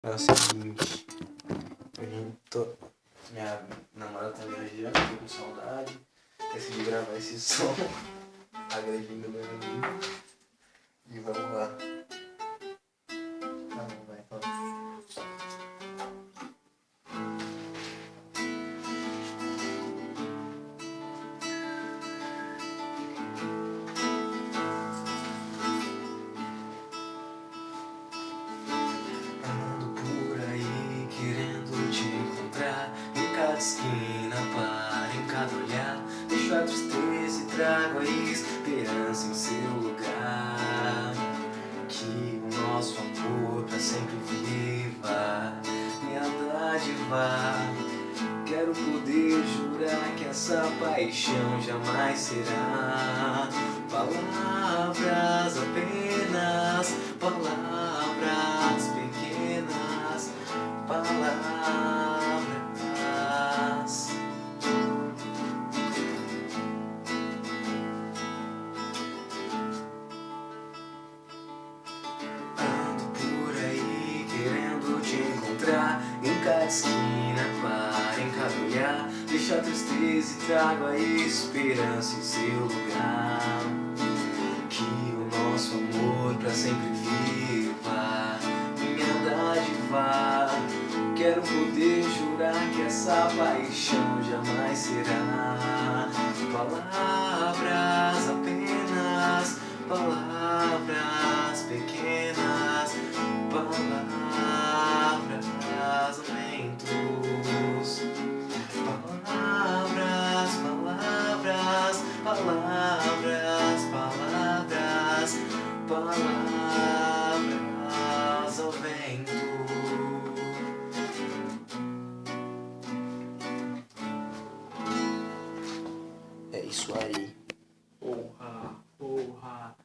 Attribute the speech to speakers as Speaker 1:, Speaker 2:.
Speaker 1: É o seguinte, minha namorada tá viajando, tô com saudade. Decidi gravar esse som, agredindo meu amigo. E vamos lá.
Speaker 2: Tá bom, vai, fala.
Speaker 1: Ando por aí querendo te encontrar, em cada esquina para, em cada olhar. Deixo a tristeza e trago a esperança em seu lugar. Que o nosso amor pra sempre viva, minha dádiva. Quero poder jurar que essa paixão jamais será palavras apenas, palavras pequenas, palavras. Ando por aí querendo te encontrar, em cada esquina, para, em cada olhar. Deixo a tristeza e trago a esperança em seu lugar. Que o nosso amor pra sempre viva, minha dádiva. Quero poder jurar que essa paixão jamais será palavras apenas, palavras pequenas, palavras lentos, palavras, palavras, palavras, palavras, palavras ao vento. É isso aí.
Speaker 2: Porra, porra.